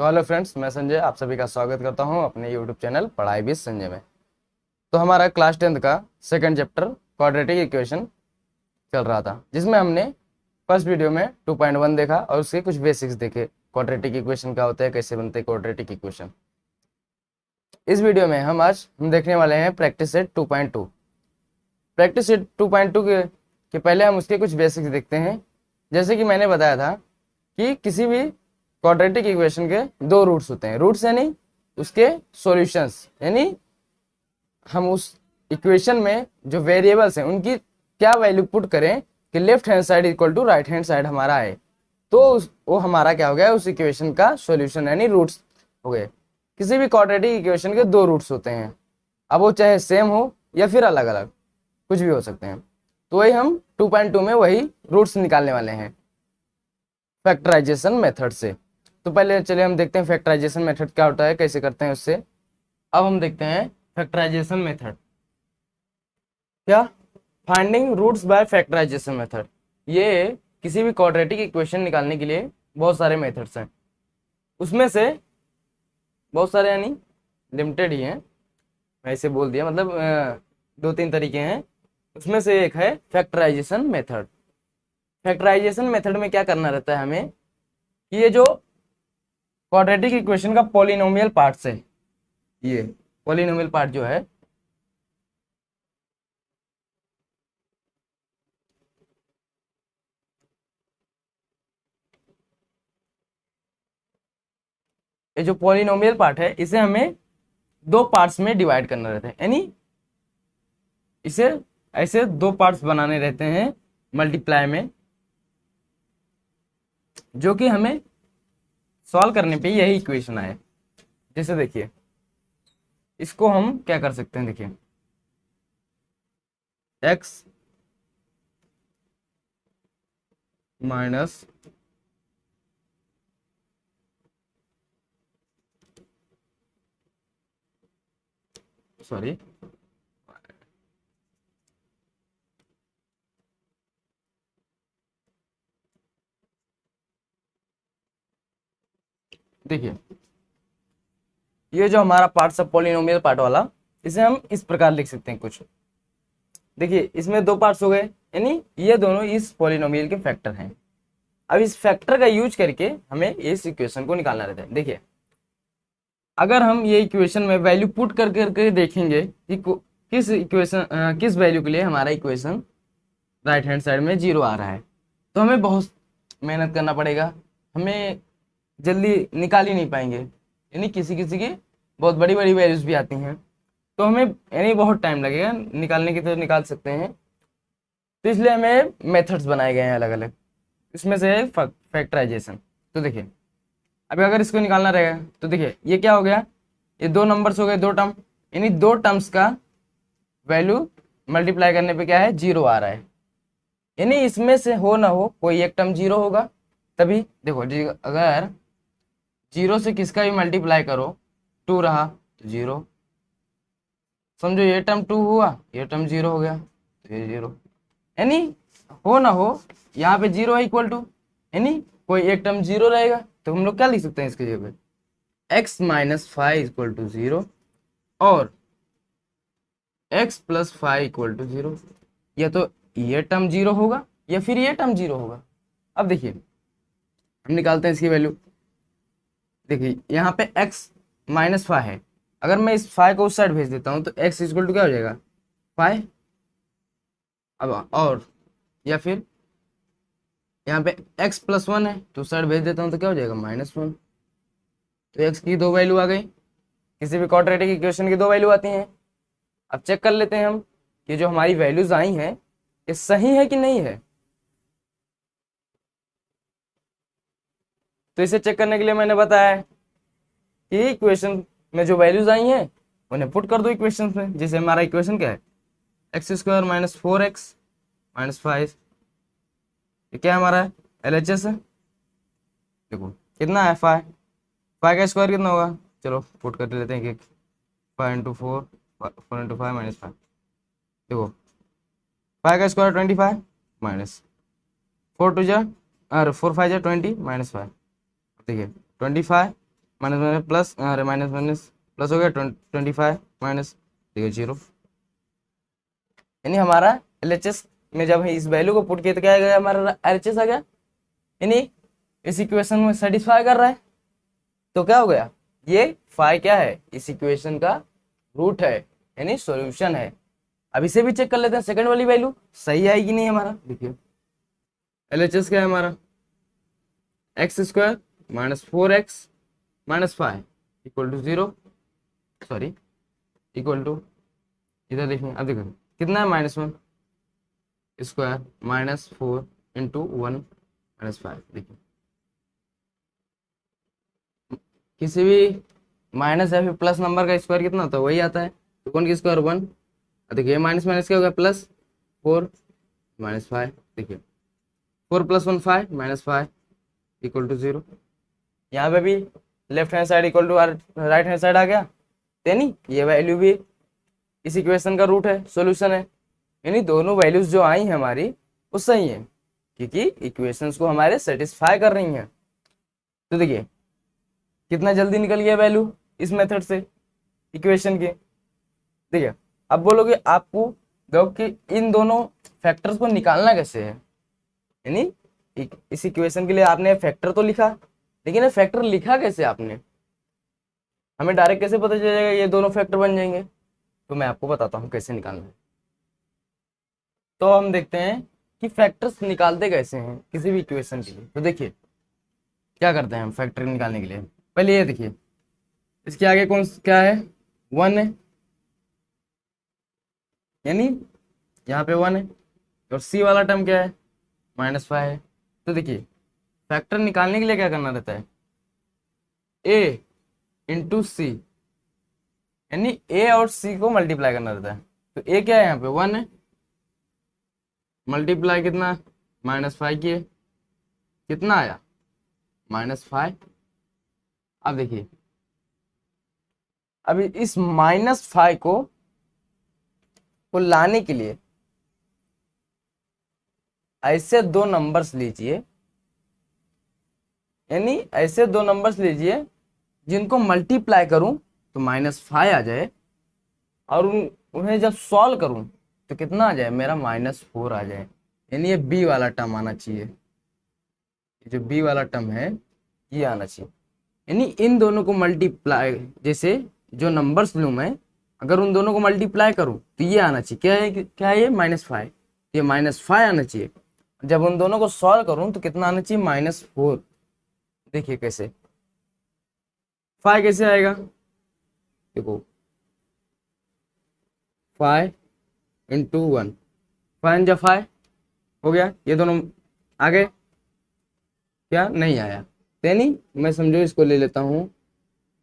तो hello friends, मैं संजय आप सभी का स्वागत करता हूं अपने यूट्यूब चैनल पढ़ाई विद संजय में। तो हमारा क्लास 10th का सेकंड चैप्टर क्वाड्रेटिक इक्वेशन चल रहा था, जिसमें हमने फर्स्ट वीडियो में 2.1 देखा और उसके कुछ बेसिक्स देखे। क्वाड्रेटिक इक्वेशन क्या होता है, कैसे बनते हैं क्वाड्रेटिक इक्वेशन। इस वीडियो में हम देखने वाले हैं प्रैक्टिस सेट 2.2। प्रैक्टिस सेट 2.2 के पहले हम उसके कुछ बेसिक्स देखते हैं। जैसे कि मैंने बताया था कि किसी भी क्वाड्रेटिक इक्वेशन के दो रूट्स होते हैं। रूट्स यानी उसके सॉल्यूशंस, यानी हम उस इक्वेशन में जो वेरिएबल्स हैं उनकी क्या वैल्यू पुट करें कि left hand side equal to right hand side हमारा आए, तो वो हमारा क्या हो गया, उस इक्वेशन का सॉल्यूशन यानी रूट्स हो गए। किसी भी क्वाड्रेटिक इक्वेशन के दो रूट्स होते हैं, अब वो चाहे सेम हो या फिर अलग अलग कुछ भी हो सकते हैं। तो वही हम 2.2 में वही रूट्स निकालने वाले हैं फैक्टराइजेशन मेथड से। तो पहले चलिए हम देखते हैं फैक्टराइजेशन मेथड क्या होता है, कैसे करते हैं उससे। अब हम देखते हैं फैक्टराइजेशन मेथड। क्या? Finding roots by factorisation method. ये किसी भी क्वाड्रेटिक इक्वेशन निकालने के लिए बहुत सारे मेथड्स हैं, उसमें से बहुत सारे यानी लिमिटेड ही हैं, मैं इसे बोल दिया, मतलब दो तीन तरीके हैं। उसमें से एक है फैक्टराइजेशन मेथड। फैक्टराइजेशन मेथड में क्या करना रहता है हमें कि ये जो क्वाड्रेटिक इक्वेशन का पॉलिनोमियल पार्ट है, ये पॉलिनोमियल पार्ट जो है ये जो पॉलिनोमियल पार्ट है इसे हमें दो पार्ट्स में डिवाइड करना रहता है, यानी इसे ऐसे दो पार्ट्स बनाने रहते हैं मल्टीप्लाई में, जो कि हमें सॉल्व करने पे यही इक्वेशन आए। जैसे देखिए, इसको हम क्या कर सकते हैं, देखिए x माइनस सॉरी देखिए, ये जो हमारा पार्ट सब पॉलिनोमियल पार्ट वाला, इसे हम इस प्रकार लिख सकते हैं कुछ। देखिए, इसमें दो पार्ट्स हो गए, यानी ये दोनों इस पॉलिनोमियल के फैक्टर हैं। अब इस फैक्टर का यूज करके हमें इस इक्वेशन को निकालना रहता है। देखिए, अगर हम ये इक्वेशन में वैल्यू पुट कर करके देखेंगे कि किस इक्वेशन किस वैल्यू के लिए हमारा इक्वेशन राइट हैंड साइड में 0 आ रहा है, तो हमें बहुत मेहनत करना पड़ेगा, हमें जल्दी निकाल ही नहीं पाएंगे। यानी किसी किसी की बहुत बड़ी बड़ी वैल्यूज भी आती हैं, तो हमें यानी बहुत टाइम लगेगा निकालने की, तो निकाल सकते हैं। तो इसलिए हमें मेथड्स बनाए गए हैं अलग अलग, इसमें से है फैक्टराइजेशन। तो देखिए, अभी अगर इसको निकालना रहेगा तो देखिए ये क्या हो गया, ये दो नंबर्स हो गए, दो टर्म, यानी दो टर्म्स का वैल्यू मल्टीप्लाई करने पे क्या है, 0 आ रहा है। यानी इसमें से हो ना हो कोई एक टर्म 0 होगा, तभी देखो जी, अगर 0 से किसका भी मल्टीप्लाई करो 2 रहा तो 0, समझो ये टर्म 2 हुआ, ये टर्म 0 हो गया तो ये 0। यानी हो ना हो यहाँ पे 0 है इक्वल टू, यानी कोई एक टर्म 0 रहेगा, तो हम लोग क्या लिख सकते हैं इसके जगह पे, x माइनस 5 इक्वल टू 0 और x प्लस 5 इक्वल टू 0। या तो ये टर्म 0 होगा या फिर ये टर्म 0 होगा। अब देखिए हम निकालते हैं इसकी वैल्यू। देखिए यहाँ पे x माइनस 5 है, अगर मैं इस 5 को उस साइड भेज देता हूँ तो x इक्वल टू क्या हो जाएगा, 5। अब और या फिर यहाँ पे x प्लस 1 है तो उस साइड भेज देता हूँ तो क्या हो जाएगा, -1। तो x की दो वैल्यू आ गई, किसी भी क्वाड्रेटिक इक्वेशन की दो वैल्यू आती हैं। अब चेक कर लेते हैं हम कि जो हमारी वैल्यूज आई हैं ये सही है कि नहीं है। तो इसे चेक करने के लिए मैंने बताया कि इक्वेशन में जो वैल्यूज आई हैं उन्हें पुट कर दो इक्वेशन में। जैसे हमारा इक्वेशन क्या है, x² माइनस 4x माइनस 5, ये क्या हमारा LHS है। देखो कितना है, 5 का स्क्वायर कितना होगा, चलो पुट कर लेते हैं कि 5 इंटू 4 4 इंटू 5 माइनस 5। देखो 5 का स्क्वायर 25 माइनस 4 टू जा और 4 5 जा 20 माइनस 5। देखिए 25 माइनस माइनस प्लस, अरे माइनस माइनस प्लस हो गया, 25 माइनस, देखो 0। यानी हमारा LHS में जब इस वैल्यू को पुट किया तो क्या आ गया, हमारा LHS आ गया, यानी इस इक्वेशन में सेटिस्फाई कर रहा है। तो क्या हो गया, ये फाई क्या है, इस इक्वेशन का रूट है, यानी सॉल्यूशन है। अब इसे भी चेक कर लेते हैं, सेकंड वाली वैल्यू सही आएगी नहीं हमारा। देखिए LHS क्या है हमारा, x² minus 4x minus 5 equal to 0, sorry equal to, इधर देखिए, अब देखो कितना है, -1 माइनस 4 इंटू 1 माइनस 5। देखिए किसी भी माइनस या फिर प्लस नंबर का स्क्वायर कितना होता है, वही आता है। तो कौन की स्क्वायर 1, देखिए माइनस माइनस क्या हो गया, प्लस 4 माइनस 5। देखिए 4 + 1 5 माइनस 5 इक्वल टू 0। यहाँ पे भी left hand side equal to right hand side आ गया, यानी ये वैल्यू भी इस इक्वेशन का रूट है, सॉल्यूशन है। यानी दोनों वैल्यूज जो आई हैं हमारी वो सही है, क्योंकि इक्वेशंस को हमारे सेटिस्फाई कर रही हैं। तो देखिए कितना जल्दी निकल गया वैल्यू इस मेथड से इक्वेशन के। देखिए अब बोलोगे आपको देखो कि इन दोनों फैक्टर्स को निकालना कैसे है, यानी इस इक्वेशन के लिए आपने फैक्टर तो लिखा, लेकिन ये फैक्टर लिखा कैसे आपने, हमें डायरेक्ट कैसे पता चल जाएगा ये दोनों फैक्टर बन जाएंगे। तो मैं आपको बताता हूँ कैसे निकालना है। तो हम देखते हैं कि फैक्टर्स निकालते कैसे हैं किसी भी इक्वेशन के लिए। तो देखिए क्या करते हैं हम फैक्टर निकालने के लिए, पहले ये देखिए इसके आगे कौन क्या है, 1 है, यानी यहाँ पे 1 है, और सी वाला टर्म क्या है, -5 है। तो देखिए फैक्टर निकालने के लिए क्या करना रहता है, a इंटू सी, यानी a और c को मल्टीप्लाई करना रहता है। तो a क्या है, यहाँ पे 1 है, मल्टीप्लाई कितना, -5 किए, कितना आया, -5। अब देखिए अभी इस -5 को लाने के लिए ऐसे दो नंबर्स लीजिए, यानी ऐसे दो नंबर्स लीजिए जिनको मल्टीप्लाई करूं तो -5 आ जाए, और उन्हें जब सॉल्व करूं तो कितना आ जाए, मेरा -4 आ जाए। यानी ये बी वाला टर्म आना चाहिए, जो बी वाला टर्म है ये आना चाहिए। यानी इन दोनों को मल्टीप्लाई, जैसे जो नंबर्स लूँ मैं, अगर उन दोनों को मल्टीप्लाई करूं तो ये आना चाहिए, क्या है, क्या है ये, -5, ये -5 आना चाहिए। जब उन दोनों को सॉल्व करूं तो कितना आना चाहिए, -4। देखिए कैसे 5 कैसे आएगा, देखो 5 इंटू 1, 5 जा 5 हो गया, ये दोनों आ गए, क्या नहीं आया, यानी मैं समझो इसको ले लेता हूँ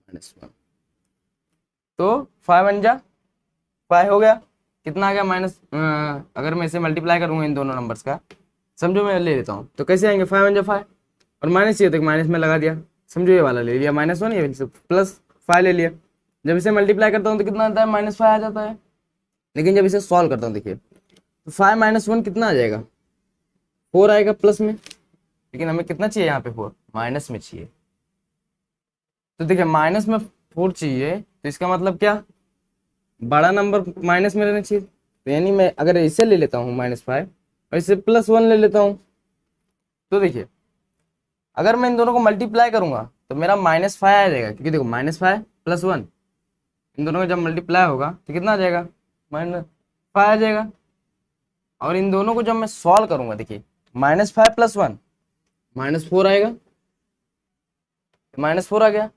-1। तो 5 1 जा 5 हो गया, कितना आ गया, अगर मैं इसे मल्टीप्लाई करूंगा इन दोनों नंबर्स का, समझो मैं ले लेता हूँ, तो कैसे आएंगे, 5 1 जा 5, और माइनस चाहिए तो माइनस में लगा दिया, समझो ये वाला ले लिया -1, ये +5 ले लिया। जब इसे मल्टीप्लाई करता हूँ तो कितना आता है, -5 आ जाता है। लेकिन जब इसे सॉल्व करता हूँ देखिए तो 5 - 1 कितना आ जाएगा, 4 आएगा प्लस में, लेकिन हमें कितना चाहिए यहाँ पे, 4 माइनस में चाहिए। तो देखिए माइनस में 4 चाहिए, तो इसका मतलब क्या, बड़ा नंबर माइनस में रहना चाहिए। तो यानी मैं अगर इसे ले लेता हूँ -5 और इसे +1 ले लेता हूँ, तो देखिए अगर मैं इन दोनों को मल्टीप्लाई करूंगा तो मेरा -5 आ जाएगा, क्योंकि देखो -5 + 1 इन दोनों का जब मल्टीप्लाई होगा तो कितना आ जाएगा, -5 आ जाएगा। और इन दोनों को जब मैं सॉल्व करूंगा, देखिए -5 + 1 -4 आएगा, -4 आ गया।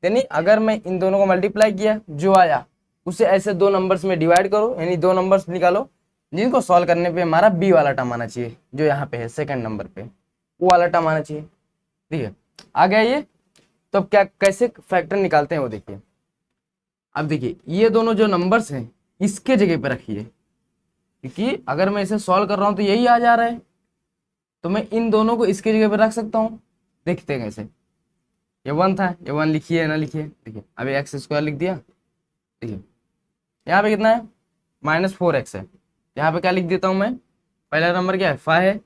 यानी अगर मैं इन दोनों को मल्टीप्लाई किया, जो आया उसे ऐसे दो नंबर्स में डिवाइड करो, यानी दो नंबर्स निकालो जिनको सॉल्व करने पे हमारा बी वाला टर्म आना चाहिए, जो यहाँ पे है सेकंड नंबर पे, वो वाला टर्म आना चाहिए। ठीक है, आ गया ये। तो अब क्या, कैसे फैक्टर निकालते हैं वो देखिए। अब देखिए ये दोनों जो नंबर्स हैं इसके जगह पे रखिए, क्योंकि अगर मैं इसे सॉल्व कर रहा हूँ तो यही आ जा रहा है, तो मैं इन दोनों को इसके जगह पे रख सकता हूँ। देखते हैं कैसे, ये 1 था, ये 1 लिखिए ना लिखिए, देखिए अभी x² लिख दिया, देखिए यहाँ पे कितना है, -4x है, यहाँ पे क्या लिख देता हूँ मैं, पहला नंबर क्या है, 5 है,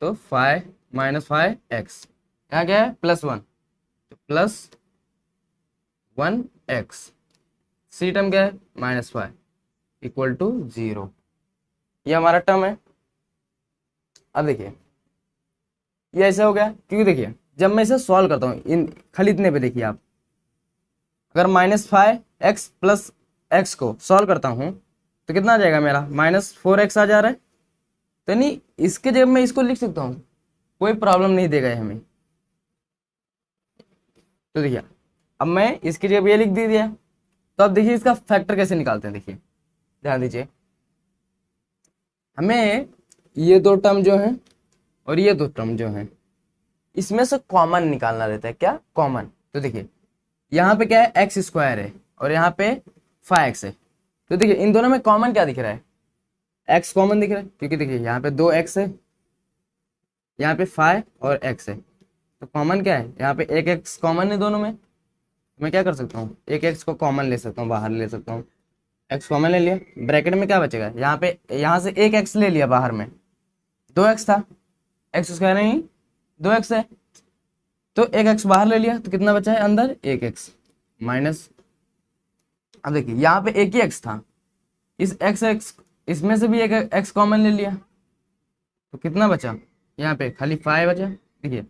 तो 5 - 5x, यहाँ क्या है, +1, तो प्लस 1x, सी टर्म क्या है -5 इक्वल टू 0, ये हमारा टर्म है। अब देखिए ये ऐसा हो गया, क्योंकि देखिए जब मैं इसे सॉल्व करता हूँ इन खाली इतने पे, देखिए आप अगर -5x प्लस x को सॉल्व करता हूँ तो कितना आ जाएगा मेरा, -4x आ जा रहा है। तो नहीं इसके जगह मैं इसको लिख सकता हूँ, कोई प्रॉब्लम नहीं देगा ये हमें। तो देखिए अब मैं इसकी जगह ये लिख दे दिया। तो अब देखिए इसका फैक्टर कैसे निकालते हैं, देखिए ध्यान दीजिए। हमें ये दो टर्म जो हैं और ये दो टर्म जो हैं इसमें से कॉमन निकालना रहता है। क्या कॉमन? तो देखिए यहाँ पे क्या है, x² है और यहाँ पे 5x है। तो देखिए इन दोनों में कॉमन क्या दिख रहा है, x कॉमन दिख रहा है, क्योंकि देखिए यहाँ पे 2x है, यहाँ पे 5 और x है। तो कॉमन क्या है, यहाँ पे एक x कॉमन है दोनों में। मैं क्या कर सकता हूँ, एक x को कॉमन ले सकता हूँ, बाहर ले सकता हूँ। x कॉमन ले लिया, ब्रैकेट में क्या बचेगा, यहाँ पे यहाँ से एक x ले लिया, बाहर में 2x था, x² नहीं 2x है, तो एक x बाहर ले लिया, तो कितना बचा है अंदर, एक x माइनस। अब देखिए यहाँ पे एक ही x था, इस x इसमें से भी एक x कॉमन ले लिया, तो कितना बचा, यहाँ पे खाली 5 बचा। देखिए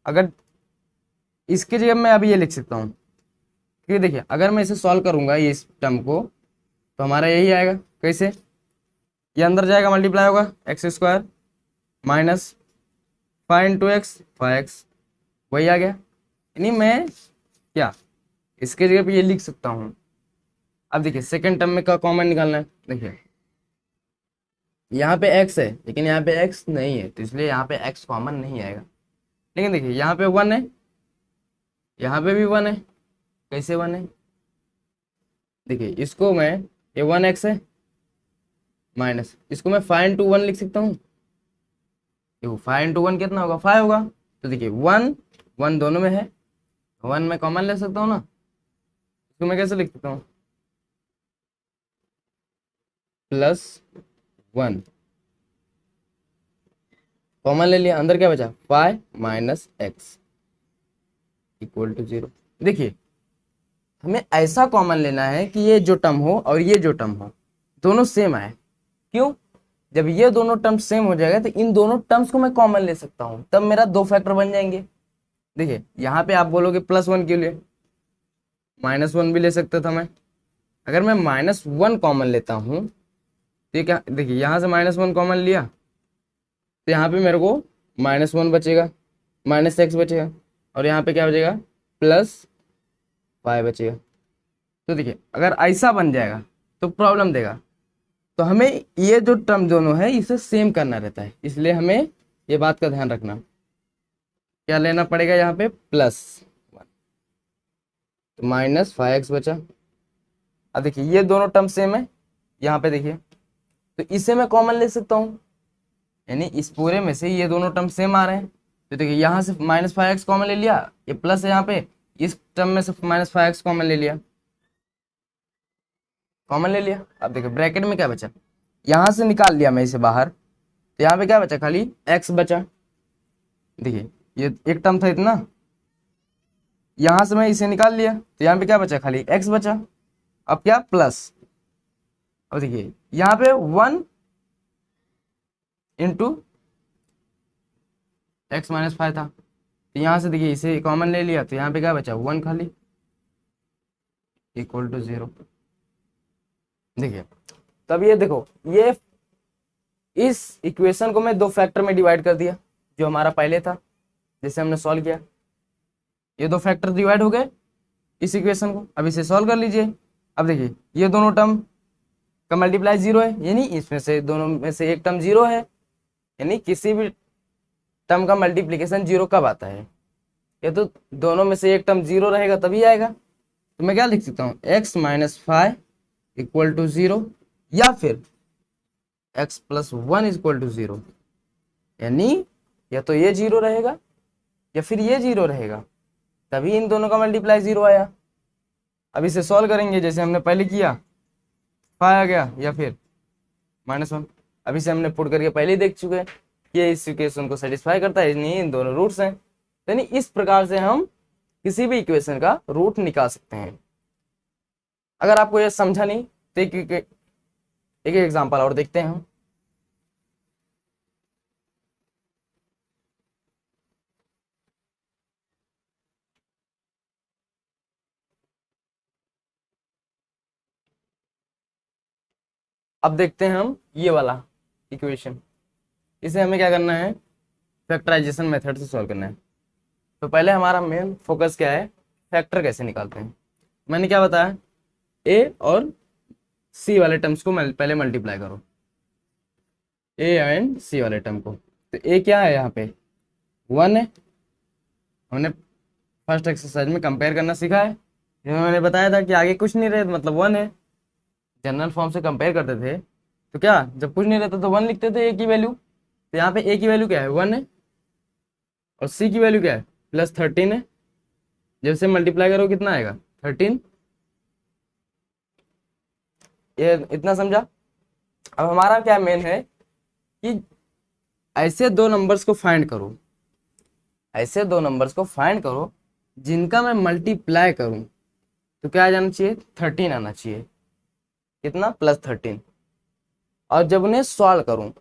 अगर इसके जगह मैं अभी ये लिख सकता हूँ, क्योंकि देखिए अगर मैं इसे सॉल्व करूंगा ये इस टर्म को, तो हमारा यही आएगा। कैसे, ये अंदर जाएगा मल्टीप्लाई होगा, x² माइनस 5 × x 5x, वही आ गया। यानी मैं क्या इसके जगह पे ये लिख सकता हूँ। अब देखिए सेकंड टर्म में क्या कॉमन निकालना है, देखिए यहाँ पे x है लेकिन यहाँ पे x नहीं है, तो इसलिए यहाँ पे x कॉमन नहीं आएगा। लेकिन देखिए यहाँ पे 1 है, यहाँ पे भी 1 है। कैसे 1 है, देखिए इसको मैं, ये 1x है माइनस, इसको मैं 5 × 1 लिख सकता हूँ। देखो 5 × 1 कितना होगा, 5 होगा। तो देखिए 1 1 दोनों में है, 1 मैं कॉमन ले सकता हूँ ना, इसको मैं कैसे लिख सकता हूँ, +1 कॉमन ले लिया, अंदर क्या बचा 5 माइनस x इक्वल टू 0। देखिए हमें ऐसा कॉमन लेना है कि ये जो टर्म हो और ये जो टर्म हो दोनों सेम आए। क्यों, जब ये दोनों टर्म सेम हो जाएगा तो इन दोनों टर्म्स को मैं कॉमन ले सकता हूँ, तब मेरा दो फैक्टर बन जाएंगे। देखिए यहाँ पे आप बोलोगे +1 के लिए, -1 भी ले सकता था मैं। अगर मैं -1 कॉमन लेता हूँ तो ये क्या, देखिए यहाँ से -1 कॉमन लिया तो यहाँ पे मेरे को -1 बचेगा, -x बचेगा, और यहाँ पे क्या बचेगा, +5 बचेगा। तो देखिए अगर ऐसा बन जाएगा तो प्रॉब्लम देगा। तो हमें ये जो टर्म दोनों है इसे सेम करना रहता है, इसलिए हमें ये बात का ध्यान रखना। क्या लेना पड़ेगा यहाँ पे, +1, तो -5x बचा। अब देखिए ये दोनों टर्म सेम है, यहाँ पे देखिए, तो इसे मैं कॉमन ले सकता हूँ, यानी इस पूरे में से ये दोनों टर्म सेम आ रहे हैं। तो देखिए यहाँ से -5x कॉमन ले लिया, ये प्लस है यहाँ पे, इस टर्म में से -5x कॉमन ले लिया, कॉमन ले लिया। अब देखिए ब्रैकेट में क्या बचा, यहाँ से निकाल लिया मैं इसे बाहर, तो यहाँ पे क्या बचा, खाली x बचा। देखिए ये एक टर्म था इतना, यहाँ से मैं इसे निकाल लिया तो यहाँ पे क्या बचा, खाली x बचा। अब क्या, प्लस, अब देखिए यहाँ पे 1 × x - 5 था, तो यहाँ से देखिए इसे कॉमन ले लिया तो यहाँ पे क्या बचा, 1 खाली इक्वल टू 0। देखिए तब ये देखो, ये इस इक्वेशन को मैं दो फैक्टर में डिवाइड कर दिया, जो हमारा पहले था जैसे हमने सॉल्व किया, ये दो फैक्टर डिवाइड हो गए इस इक्वेशन को। अब इसे सॉल्व कर लीजिए। अब देखिए ये दोनों टर्म का मल्टीप्लाई 0 है, यानी इसमें से दोनों में से एक टर्म 0 है, यानी किसी भी टर्म का मल्टीप्लिकेशन 0 कब आता है, ये तो दोनों में से एक टर्म 0 रहेगा तभी आएगा। तो मैं क्या लिख सकता हूँ, x - 5 इक्वल टू 0, या फिर x + 1 इक्वल टू 0, यानी या तो ये 0 रहेगा या फिर ये 0 रहेगा, तभी इन दोनों का मल्टीप्लाई 0 आया। अब इसे सॉल्व करेंगे जैसे हमने पहले किया, 5 आ गया या फिर -1। अब इसे हमने पुट करके पहले ही देख चुके हैं कि ये इस इक्वेशन को सेटिस्फाई करता है, नहीं इन दोनों रूट्स हैं। यानी इस प्रकार से हम किसी भी इक्वेशन का रूट निकाल सकते हैं। अगर आपको ये समझा नहीं तो एक एग्जांपल और देखते हैं हम। अब देखते हैं हम ये वाला इक्वेशन। इसे हमें क्या करना है, फैक्टराइजेशन मेथड से सॉल्व करना है। तो पहले हमारा मेन फोकस क्या है, फैक्टर कैसे निकालते हैं। मैंने क्या बताया, ए और सी वाले टर्म्स को पहले मल्टीप्लाई करो, ए एंड सी वाले टर्म को। तो ए क्या है, यहाँ पे 1 है। हमने फर्स्ट एक्सरसाइज में कंपेयर करना सीखा है, जिसमें मैंने बताया था कि आगे कुछ नहीं रहे मतलब 1 है। जनरल फॉर्म से कंपेयर करते थे तो क्या, जब कुछ नहीं रहता तो 1 लिखते थे ए की वैल्यू। तो यहाँ पे ए की वैल्यू क्या है, 1 है, और सी की वैल्यू क्या है, +13 है। जब से मल्टीप्लाई करो कितना आएगा, 13। ये इतना समझा। अब हमारा क्या मेन है कि ऐसे दो नंबर्स को फाइंड करो, ऐसे दो नंबर्स को फाइंड करो जिनका मैं मल्टीप्लाई करूं तो क्या आ जाना चाहिए, 13 आना चाहिए। कितना, +13। और जब उन्हें सॉल्व करूं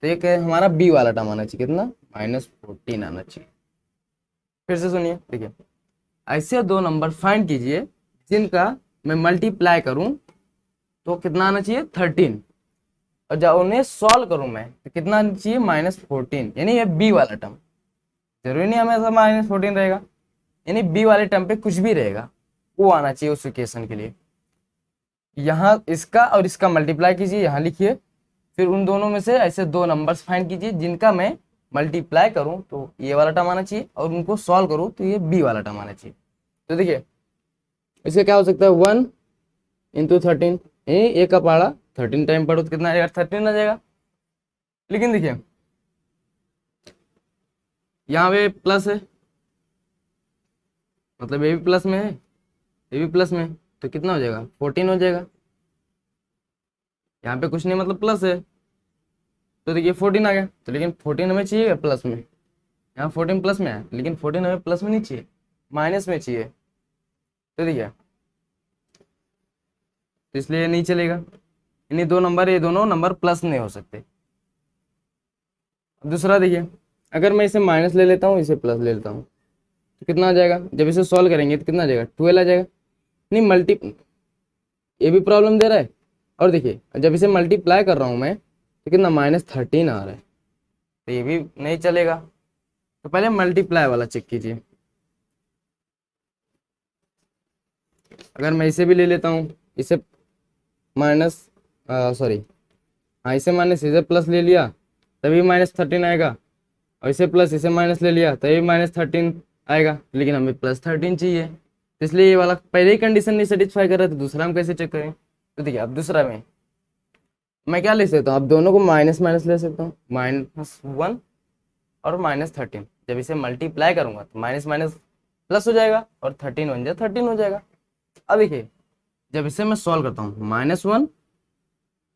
तो ये क्या है, हमारा बी वाला टर्म आना चाहिए, कितना, -14 आना चाहिए। फिर से सुनिए, देखिए, ऐसे दो नंबर फाइंड कीजिए जिनका मैं मल्टीप्लाई करूं तो कितना आना चाहिए, 13। और जब उन्हें सॉल्व करूं मैं तो कितना आना चाहिए, -14। यानी ये बी वाला टर्म, जरूरी नहीं हमेशा -14 रहेगा, यानी बी वाले टर्म पे कुछ भी रहेगा वो आना चाहिए उस इक्वेशन के लिए। यहाँ इसका और इसका मल्टीप्लाई कीजिए, यहाँ लिखिए, फिर उन दोनों में से ऐसे दो नंबर्स फाइंड कीजिए जिनका मैं मल्टीप्लाई करूं तो ये वाला टर्म आना चाहिए, और उनको सॉल्व करूं तो ये बी वाला टर्म आना चाहिए। तो देखिए इसका क्या हो सकता है, 1 × 13, ए का पहाड़ा 13 टाइम पढ़ो तो कितना आ जाएगा, 13 आ जाएगा। लेकिन देखिए यहाँ पे प्लस है, मतलब ए भी प्लस में है, ए भी प्लस में है, तो कितना हो जाएगा, 14 हो जाएगा। यहाँ पे कुछ नहीं मतलब प्लस है, तो देखिए 14 आ गया। तो लेकिन 14 हमें चाहिए प्लस में, यहाँ 14 प्लस में है, लेकिन 14 हमें प्लस में नहीं चाहिए, माइनस में चाहिए। तो देखिए तो इसलिए नहीं चलेगा, यानी दो नंबर, ये दोनों नंबर प्लस नहीं हो सकते। दूसरा देखिए, अगर मैं इसे माइनस ले लेता हूँ, इसे प्लस ले लेता हूँ तो कितना आ जाएगा, जब इसे सॉल्व करेंगे तो कितना आ जाएगा, 12 आ जाएगा। नहीं ये भी प्रॉब्लम दे रहा है, और देखिए जब इसे मल्टीप्लाई कर रहा हूँ मैं तो कितना, -13 आ रहा है, तो ये भी नहीं चलेगा। तो पहले मल्टीप्लाई वाला चेक कीजिए। अगर मैं इसे भी ले लेता हूँ, इसे माइनस सॉरी हाँ, इसे माइनस इसे प्लस ले लिया तभी -13 आएगा, और इसे प्लस इसे माइनस ले लिया तभी -13 आएगा, लेकिन हमें +13 चाहिए। तो इसलिए ये वाला पहले ही कंडीशन नहीं सेटिस्फाई कर रहा है, तो दूसरा हम कैसे चेक करें। तो देखिए अब दूसरा में मैं क्या ले सकता हूँ, अब दोनों को माइनस माइनस ले सकता हूँ, -1 और -13। जब इसे मल्टीप्लाई करूंगा तो माइनस माइनस प्लस हो जाएगा, और 13 बन जाए 13 हो जाएगा। अब देखिए जब इसे मैं सॉल्व करता हूँ, -1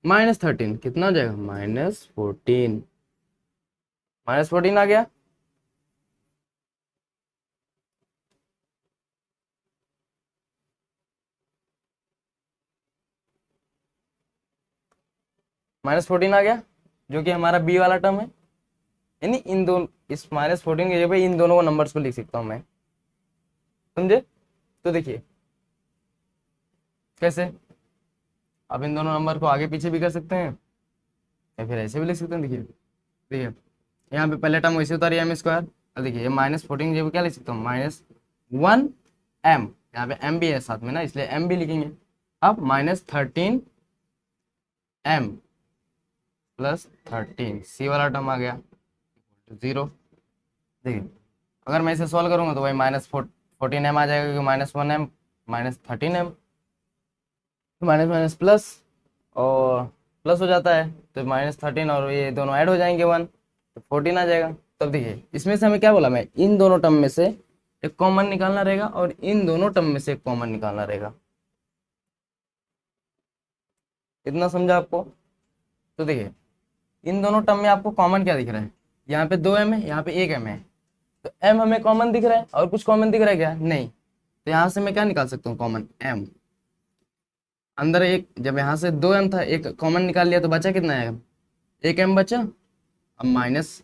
-13 कितना हो जाएगा, -14। -14 आ गया। -14 आ गया, जो कि हमारा बी वाला टर्म है। यानी इन दोनों, इस -14 के जगह इन दोनों नंबर्स को लिख सकता हूं मैं, समझे। तो देखिए कैसे, अब इन दोनों नंबर को आगे पीछे भी कर सकते हैं या फिर ऐसे भी लिख सकते हैं। देखिए देखिए यहाँ पे पहले टर्म वैसे उतारिए m²। अब देखिए ये -14 की जगह क्या लिख सकता हूँ, -1m, यहाँ पे m भी है साथ में ना, इसलिए m भी लिखेंगे। अब -13m +13, सी वाला टर्म आ गया 0। देखिए अगर मैं इसे सॉल्व करूंगा तो वही -14m आ जाएगा, क्योंकि -1m -13m, तो माइनस माइनस प्लस और प्लस हो जाता है, तो -13 और ये दोनों ऐड हो जाएंगे 1, तो 14 आ जाएगा। तब देखिए इसमें से हमें क्या बोला, मैं इन दोनों टर्म में से एक कॉमन निकालना रहेगा और इन दोनों टर्म में से एक कॉमन निकालना रहेगा। इतना समझा आपको। तो देखिए इन दोनों टर्म में आपको कॉमन क्या दिख रहा है, यहाँ पे 2m है, यहाँ पे 1m है, तो m हमें कॉमन दिख रहा है, और कुछ कॉमन दिख रहा है क्या? नहीं। तो यहाँ से मैं क्या निकाल सकता हूँ कॉमन? m। अंदर एक, जब यहाँ से 2m था, एक कॉमन निकाल लिया तो बचा कितना है? एक m बचा। अब माइनस,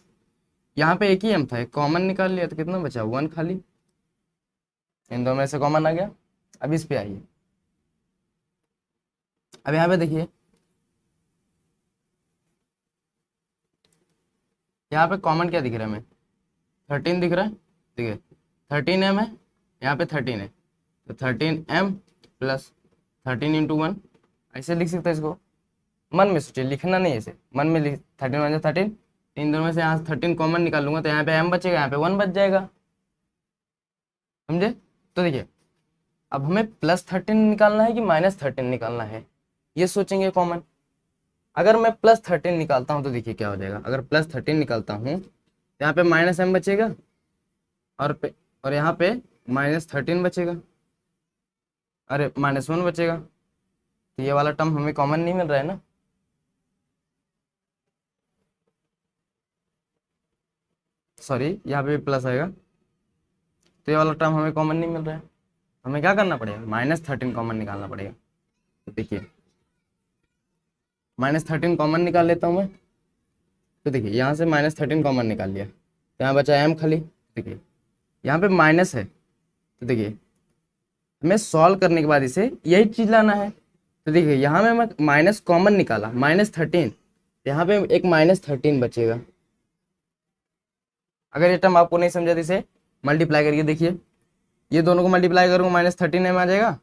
यहाँ पे एक ही m था, एक कॉमन निकाल लिया तो कितना बचा? 1 खाली। इन दोनों में से कॉमन आ गया। अब इस पे आइए, अब यहाँ पे देखिए, यहाँ पे कॉमन क्या दिख रहा है हमें? 13 दिख रहा है। देखिए 13m है, यहाँ पे 13 है, तो 13m प्लस 13 इंटू 1, ऐसे लिख सकते हैं इसको। मन में सोचिए, लिखना नहीं ऐसे, मन में लिख। 13 वन 13, इन दोनों में से यहाँ 13 कॉमन निकालूंगा तो यहाँ पे m बचेगा, यहाँ पे 1 बच जाएगा। समझे? तो देखिए, अब हमें +13 निकालना है कि -13 निकालना है, ये सोचेंगे कॉमन। अगर मैं +13 निकालता हूँ तो देखिए क्या हो जाएगा। अगर +13 निकालता हूँ तो यहाँ पे -m बचेगा, और यहाँ पे -13 बचेगा, अरे -1 बचेगा। तो ये वाला टर्म हमें कॉमन नहीं मिल रहा है ना। सॉरी, यहाँ पे प्लस आएगा, तो ये वाला टर्म हमें कॉमन नहीं मिल रहा है। हमें क्या करना पड़ेगा? -13 कॉमन निकालना पड़ेगा। तो देखिए -13 कॉमन निकाल लेता हूँ मैं। तो देखिए यहाँ से -13 कॉमन निकाल लिया, तो यहाँ बचा m खाली। देखिए यहाँ पे माइनस है, तो देखिए हमें सॉल्व करने के बाद इसे यही चीज लाना है। तो देखिए यहाँ में मैं माइनस कॉमन निकाला, -13, यहाँ पे एक -13 बचेगा। अगर ये टर्म आपको नहीं समझा तो इसे मल्टीप्लाई करके देखिए, ये दोनों को मल्टीप्लाई करूँगा -13 में आ जाएगा।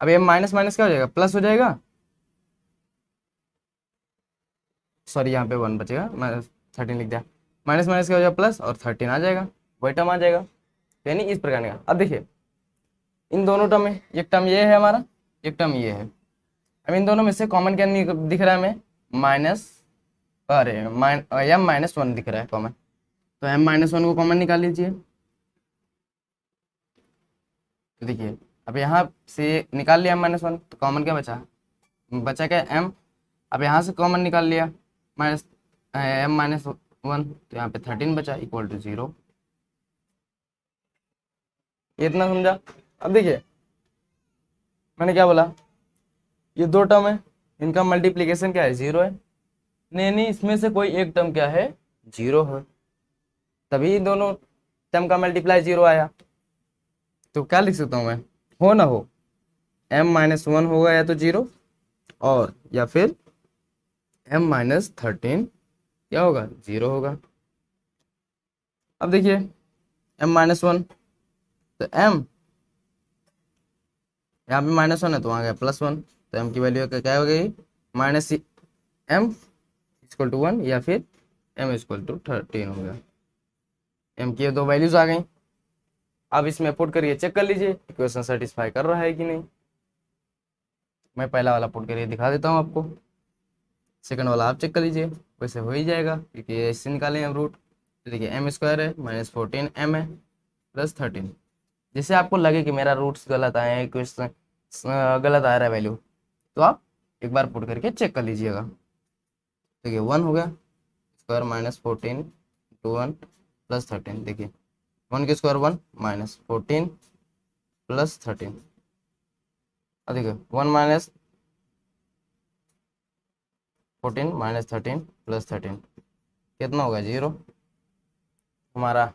अब ये माइनस माइनस क्या हो जाएगा? प्लस हो जाएगा। सॉरी, यहाँ पे 1 बचेगा, -13 लिख दिया। माइनस माइनस क्या हो जाएगा? प्लस, और 13 आ जाएगा, वही टर्म आ जाएगा। तो यानी इस प्रकार का। अब देखिए इन दोनों टर्म में, एक टर्म ये है हमारा, एक टर्म ये है। अब इन दोनों में से कॉमन क्या दिख रहा है हमें? m-1 दिख रहा है कॉमन, तो m-1 को कॉमन निकाल लीजिए। तो देखिए अब यहाँ से निकाल लिया m-1, तो कॉमन क्या बचा? बचा क्या? m। अब यहाँ से कॉमन निकाल लिया m-1, तो यहाँ पे 13 बचा, इक्वल टू 0। ये इतना समझा? अब देखिए मैंने क्या बोला, ये दो टर्म है, इनका मल्टीप्लीकेशन क्या है? 0 है। नहीं, इसमें से कोई एक टर्म क्या है? 0 है, तभी दोनों टर्म का मल्टीप्लाई 0 आया। तो क्या लिख सकता हूँ मैं? हो ना हो, m-1 होगा या तो 0, और या फिर m-13 क्या होगा? 0 होगा। अब देखिए m-1, तो m यहाँ पे -1 है तो वहाँ गया +1, तो m की वैल्यू क्या हो गई? -m = 1 या फिर m = 13 हो गया। m की दो वैल्यूज आ गई। अब इसमें पुट करिए, चेक कर लीजिए इक्वेशन सेटिस्फाई कर रहा है कि नहीं। मैं पहला वाला पुट करिए दिखा देता हूँ आपको, सेकंड वाला आप चेक कर लीजिए, वैसे हो ही जाएगा क्योंकि ऐसे निकाले हम रूट। तो देखिए m² है, -14m है, +13। जैसे आपको लगे कि मेरा रूट्स गलत आए हैं, क्वेश्चन गलत आ रहा है वैल्यू, तो आप एक बार पुट करके चेक कर लीजिएगा। देखिए 1 हो गया, स्क्वायर -14 × 1 +13। देखिए 1 के स्क्वायर 1, -14 +13। अब देखिए 1 -14 -13 +13 कितना होगा? 0। हमारा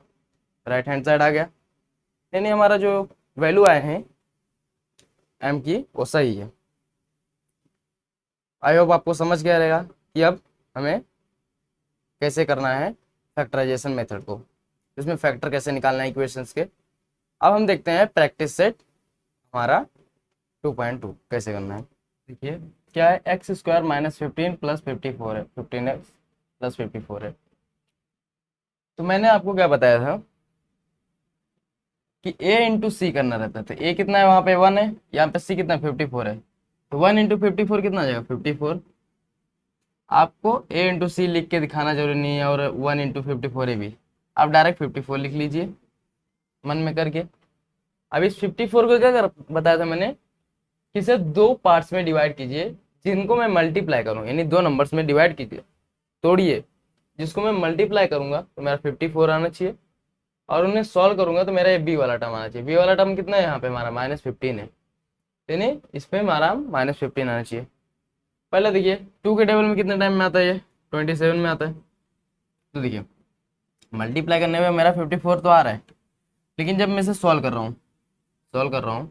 राइट हैंड साइड आ गया, यानी हमारा जो वैल्यू आए हैं m की वो सही है। आई होप आपको समझ गया रहेगा कि अब हमें कैसे करना है फैक्टराइजेशन मेथड को, इसमें फैक्टर कैसे निकालना है इक्वेशंस के। अब हम देखते हैं प्रैक्टिस सेट हमारा 2.2 कैसे करना है। देखिए क्या है, x² -15 + 54 है, 15x + 54 है। तो मैंने आपको क्या बताया था कि a × c करना रहता है। तो a कितना है? वहां पे 1 है, यहाँ पे c कितना है? 54 है, तो 1 × 54 कितना आ जाएगा? 54। आपको a × c लिख के दिखाना जरूरी नहीं है, और 1 × 54 है भी, आप डायरेक्ट 54 लिख लीजिए मन में करके। अब इस 54 को क्या बताया था मैंने कि इसे दो पार्ट्स में डिवाइड कीजिए, जिनको मैं मल्टीप्लाई करूँ, यानी दो नंबर्स में डिवाइड कीजिए, तोड़िए, जिसको मैं मल्टीप्लाई करूंगा तो मेरा 54 आना चाहिए, और उन्हें सॉल्व करूंगा तो मेरा ये बी वाला टर्म आना चाहिए। बी वाला टर्म कितना है यहाँ पे हमारा -15 है, यानी इस पे हमारा -15 आना चाहिए। पहले देखिए 2 के टेबल में कितने टाइम में आता है, ये 27 में आता है। तो देखिए मल्टीप्लाई करने में मेरा 54 तो आ रहा है, लेकिन जब मैं इसे सॉल्व कर रहा हूँ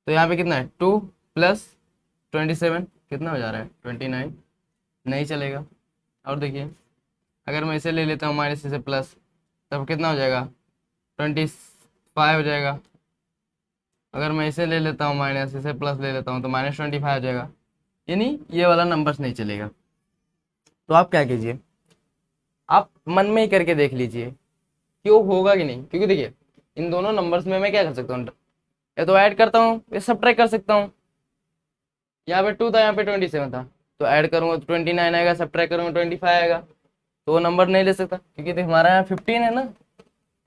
तो यहाँ पे कितना है 2 + 27 कितना हो जा रहा है 29, नहीं चलेगा। और देखिए अगर मैं इसे ले लेता हूँ माइनस इसे प्लस, तब कितना हो जाएगा 25 हो जाएगा। अगर मैं इसे ले लेता हूँ माइनस, इसे प्लस ले लेता हूँ तो -25 हो जाएगा, यानी ये वाला नंबर्स नहीं चलेगा। तो आप क्या कीजिए, आप मन में ही करके देख लीजिए कि वो होगा कि नहीं, क्योंकि देखिए इन दोनों नंबर्स में मैं क्या कर सकता हूँ, या तो ऐड करता हूँ या सब्ट्रैक्ट कर सकता हूँ। यहाँ पे 2 था, यहाँ पे 27 था, तो ऐड करूँगा तो 29 आएगा, सब्ट्रैक्ट करूँगा 25 आएगा, तो वो नंबर नहीं ले सकता, क्योंकि देखिए हमारा यहाँ 15 है ना,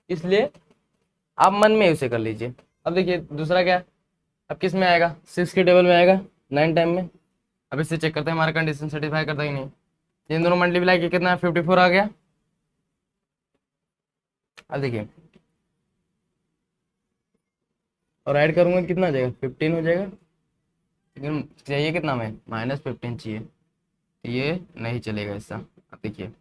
इसलिए आप मन में उसे कर लीजिए। अब देखिए दूसरा क्या, अब किस में आएगा 6 के टेबल में आएगा 9 टाइम में। अब इससे चेक करते हैं हमारा कंडीशन सेटिस्फाई करता है कि नहीं। इन दोनों मल्टीप्लाई किया कितना 54 आ गया। अब देखिए और ऐड करूंगा कितना आ जाएगा 15 हो जाएगा, लेकिन चाहिए कितना हमें -15 चाहिए, तो ये नहीं चलेगा ऐसा। अब देखिए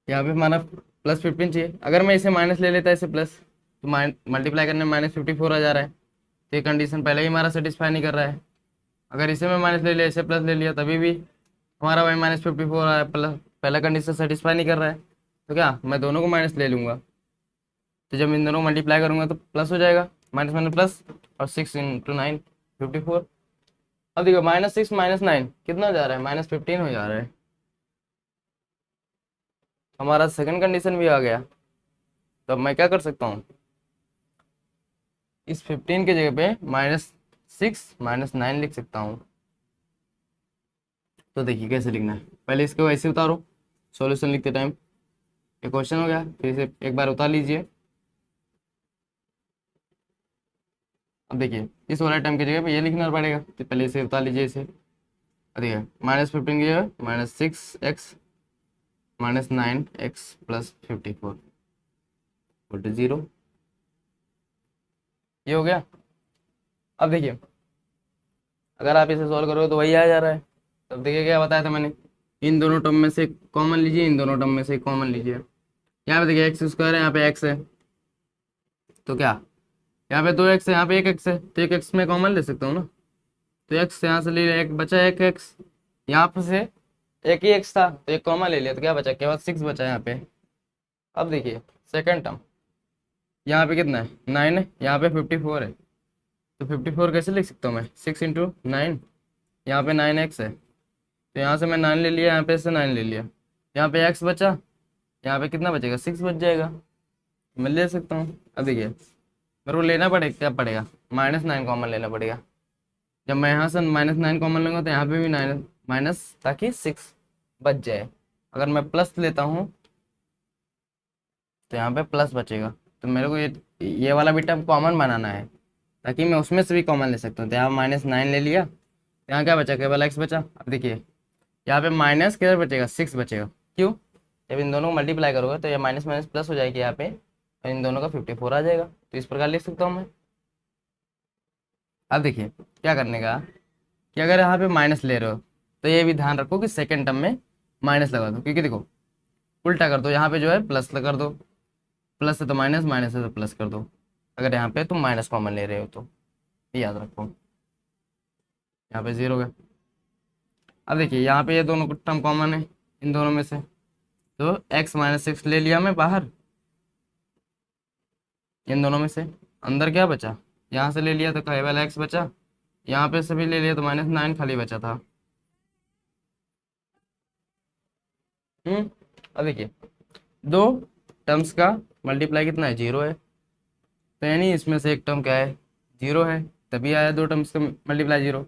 यहाँ पे हमारा +15 चाहिए, अगर मैं इसे माइनस ले लेता इसे प्लस, तो मल्टीप्लाई करने में -54 आ जा रहा है, तो ये कंडीशन पहले ही हमारा सेटिस्फाई नहीं कर रहा है। अगर इसे मैं माइनस ले लिया, इसे प्लस ले लिया, तभी भी हमारा वही -54 आ रहा है, प्लस पहला कंडीशन सेटिस्फाई नहीं कर रहा है। तो क्या मैं दोनों को माइनस ले लूँगा, तो जब इन दोनों को मल्टीप्लाई करूँगा तो प्लस हो जाएगा, माइनस माइनस प्लस, और 6 × 9 54। अब देखो -6 -9 कितना हो जा रहा है -15 हो जा रहा है। हमारा सेकंड कंडीशन भी आ गया, तो अब मैं क्या कर सकता हूँ, इस 15 के जगह पे -6 -9 लिख सकता हूँ। तो देखिए कैसे लिखना है, पहले इसको ऐसे उतारो सॉल्यूशन लिखते टाइम, ये क्वेश्चन हो गया, फिर इसे एक बार उतार लीजिए। अब देखिए इस वाले टाइम की जगह पे ये लिखना पड़ेगा, तो पहले इसे उतार लीजिए इसे। देखिए -15 की जगह -6x -9x + 54 = 0, ये हो गया। अब देखिए अगर आप इसे सॉल्व करोगे तो वही आ जा रहा है। तब देखिए क्या बताया था मैंने, इन दोनों टर्म में से कॉमन लीजिए, इन दोनों टर्म में से कॉमन लीजिए। यहाँ पे देखिए x² है, यहाँ पे x है, तो क्या यहाँ पे 2x है, यहाँ पे 1x है, तो 1x में कॉमन ले सकता हूँ ना, तो x यहाँ से ले लिया, एक बचा 1x, यहाँ पे से एक ही x था तो एक कॉमन ले लिया, तो क्या बचा केवल 6 बचा यहाँ पे। अब देखिए सेकंड टर्म, यहाँ पे कितना है 9 है, यहाँ पे 54 है, तो 54 कैसे लिख सकता हूँ मैं 6 × 9, यहाँ पे 9x है, तो यहाँ से मैं 9 ले लिया, यहाँ पे से 9 ले लिया, यहाँ पे x बचा, यहाँ पे कितना बचेगा 6 बच जाएगा, मैं ले सकता हूँ। अब देखिए मेरे को लेना पड़ेगा, क्या पड़ेगा -9 कॉमन लेना पड़ेगा। जब मैं यहाँ से -9 कॉमन लूँगा तो यहाँ पे भी 9 माइनस, ताकि 6 बच जाए। अगर मैं प्लस लेता हूँ तो यहाँ पे प्लस बचेगा, तो मेरे को ये वाला भी टर्म कॉमन बनाना है, ताकि मैं उसमें से भी कॉमन ले सकता हूँ। तो यहाँ -9 ले लिया, तो यहाँ क्या बचा केवल x बचा। अब देखिए यहाँ पे माइनस किधर बचेगा 6 बचेगा, क्यों, जब इन दोनों को मल्टीप्लाई करोगे तो ये माइनस माइनस प्लस हो जाएगी यहाँ पे, और इन दोनों का 54 आ जाएगा, तो इस प्रकार लिख सकता हूँ मैं। अब देखिए क्या करने का, कि अगर यहाँ पे माइनस ले रहे हो तो ये भी ध्यान रखो कि सेकेंड टर्म में माइनस लगा दो, क्योंकि देखो उल्टा कर दो, यहाँ पे जो है प्लस कर दो, प्लस है तो माइनस, माइनस है तो प्लस कर दो, अगर यहाँ पे तुम माइनस कॉमन ले रहे हो तो, ये याद रखो। यहाँ पे 0 गया। अब देखिए यहाँ पे ये दोनों टर्म कॉमन है इन दोनों में से, तो x -6 ले लिया मैं बाहर, इन दोनों में से अंदर क्या बचा, यहाँ से ले लिया तो केवल x बचा, यहाँ पे से भी ले लिया तो -9 खाली बचा था। अब देखिए दो टर्म्स का मल्टीप्लाई कितना है 0 है, तो यानी इसमें से एक टर्म क्या है 0 है, तभी आया दो टर्म्स का मल्टीप्लाई 0।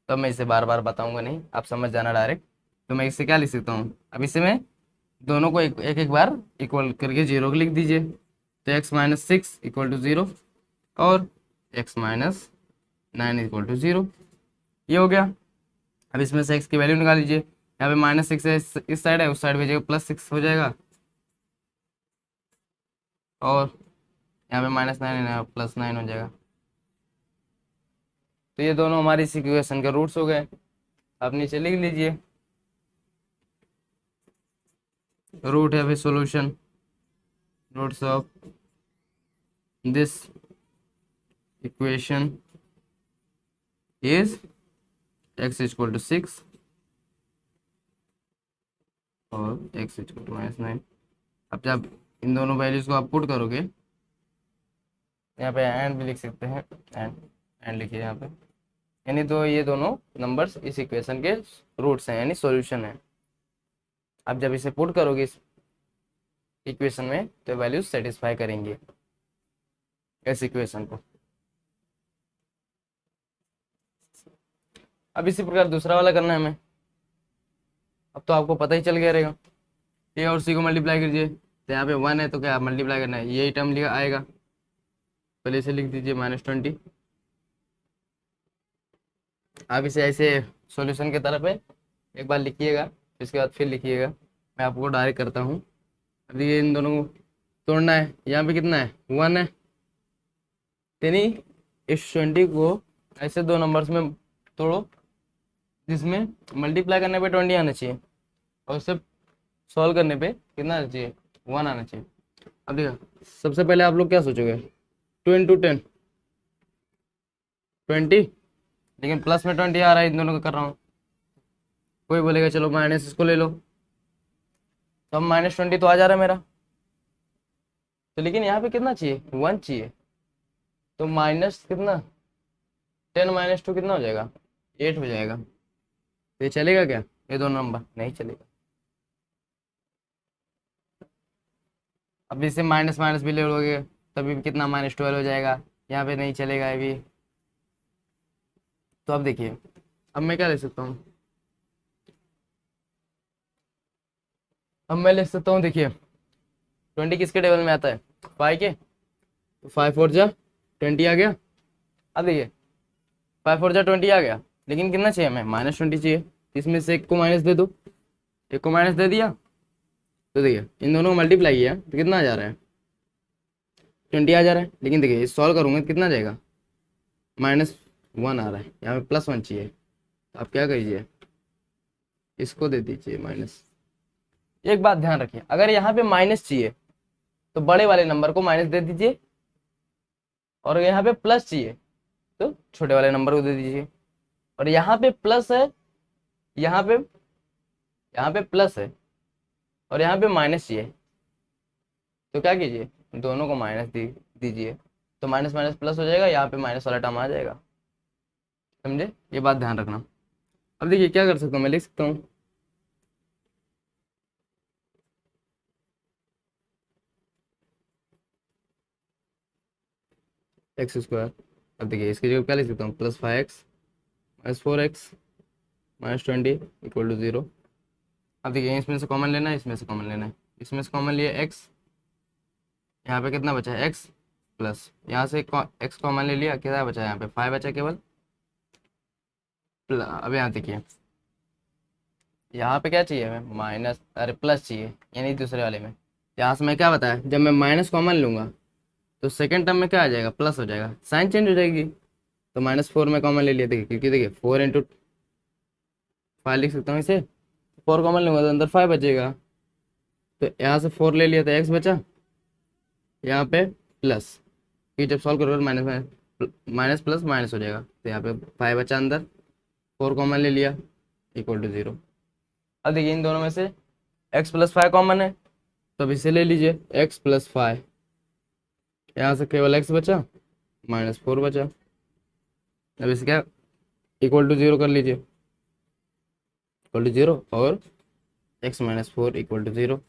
तो मैं इसे बार बार बताऊंगा नहीं, आप समझ जाना डायरेक्ट। तो मैं इससे क्या लिख सकता हूँ, अब इसे मैं दोनों को एक एक बार इक्वल करके 0 लिख दीजिए, तो x -6 = 0 और x -9 = 0, ये हो गया। अब इसमें से x की वैल्यू निकाल लीजिए, यहाँ पे -6 है, इस साइड है, उस साइड भेजेगा +6 हो जाएगा, और यहाँ पे -9 है, +9 हो जाएगा। तो ये दोनों हमारी इस इक्वेशन के रूट्स हो गए। आप नीचे लिख लीजिए, रूट है फिर solution, roots of this equation is x = 6 और x = -9। अब जब इन दोनों वैल्यूज को आप पुट करोगे, यहाँ पे एंड भी लिख सकते हैं, एंड लिखिए यहाँ पे, यानी तो ये दोनों नंबर्स इस इक्वेशन के रूट्स हैं, यानी सॉल्यूशन है। अब जब इसे पुट करोगे इस इक्वेशन में, तो वैल्यूज सेटिस्फाई करेंगे इस इक्वेशन को। अब इसी प्रकार दूसरा वाला करना है हमें। अब तो आपको पता ही चल गया रहेगा, ए और सी को मल्टीप्लाई कीजिए, तो यहाँ पे 1 है तो क्या मल्टीप्लाई करना है, यही टर्म लिखा आएगा, पहले इसे लिख दीजिए -20। आप इसे ऐसे सॉल्यूशन की तरफ है एक बार लिखिएगा, इसके बाद फिर लिखिएगा। मैं आपको डायरेक्ट करता हूँ। अभी ये इन दोनों को तोड़ना है, यहाँ पे कितना है 1 है, यानी इस 20 को ऐसे दो नंबर्स में तोड़ो जिसमें मल्टीप्लाई करने पे 20 आना चाहिए और उसे सॉल्व करने पे कितना आना चाहिए, 1 आना चाहिए। अब देखो सबसे पहले आप लोग क्या सोचोगे, 2 × 10 20, लेकिन प्लस में 20 आ रहा है, इन दोनों का कर रहा हूँ। कोई बोलेगा चलो माइनस इसको ले लो, तो अब -20 तो आ जा रहा है मेरा, तो लेकिन यहाँ पे कितना चाहिए 1 चाहिए, तो माइनस कितना 10 - 2 कितना हो जाएगा 8 हो जाएगा। तो ये चलेगा क्या, ये दोनों नंबर नहीं चलेगा। अब इसे माइनस माइनस भी ले लोगे तभी भी कितना -12 हो जाएगा, यहाँ पे नहीं चलेगा ये भी। तो अब देखिए, अब मैं क्या ले सकता हूँ, अब मैं ले सकता हूँ, देखिए 20 किसके टेबल में आता है 5 के, तो 5 4 जा 20 आ गया। अब देखिए 5 4 जा 20 आ गया, लेकिन कितना चाहिए हमें -20 चाहिए, तो इसमें से एक को माइनस दे दो, एक को माइनस दे दिया, तो देखिए इन दोनों को मल्टीप्लाई किया तो कितना आ जा रहा है 20 आ जा रहा है। लेकिन देखिए सॉल्व करूँगा तो कितना आ जाएगा -1 आ रहा है, यहाँ पे +1 चाहिए, तो आप क्या करिए इसको दे दीजिए माइनस। एक बात ध्यान रखिए, अगर यहाँ पे माइनस चाहिए तो बड़े वाले नंबर को माइनस दे दीजिए, और यहाँ पे प्लस चाहिए तो छोटे वाले नंबर को दे दीजिए। और यहाँ पे प्लस है, यहाँ पे प्लस है और यहाँ पे माइनस चाहिए, तो क्या कीजिए दोनों को माइनस दीजिए, तो माइनस माइनस प्लस हो जाएगा, यहाँ पे माइनस वाला टर्म आ जाएगा। समझे, ये बात ध्यान रखना। अब देखिए क्या कर सकता हूँ, मैं लिख सकता हूँ x²। अब देखिए इसकी जगह क्या लिख सकता हूँ +5x - 4x - 20 = 0। अब देखिए इसमें से कॉमन लेना है, इसमें से कॉमन लेना है, इसमें से कॉमन लिए x, यहाँ पे कितना बचा है x प्लस, यहाँ से x कॉमन ले लिया, कितना बचा है यहाँ पे 5 बचा केवल। अब यहाँ देखिए यहाँ पे क्या चाहिए हमें माइनस, अरे प्लस चाहिए, यानी दूसरे वाले में। यहाँ से मैं क्या बताया, जब मैं माइनस कॉमन लूँगा तो सेकेंड टर्म में क्या आ जाएगा प्लस हो जाएगा, साइन चेंज हो जाएगी। तो -4 में कॉमन ले लिया, देखिए क्योंकि देखिए 4 × 5 लिख सकता हूँ इसे, 4 कॉमन लूँगा तो अंदर 5 बचेगा, तो यहाँ से 4 ले लिया तो x बचा, यहाँ पे प्लस, क्योंकि जब सॉल्व करोगे माइनस प्लस माइनस हो जाएगा, तो यहाँ पे 5 बचा अंदर, 4 कॉमन ले लिया = 0। अब देखिए इन दोनों में से x + 5 कॉमन है, तो अब इसे ले लीजिए x + 5, यहाँ से केवल x बचा, -4 बचा। अब इसे क्या = 0 कर लीजिए, =0 और x - 4 = 0।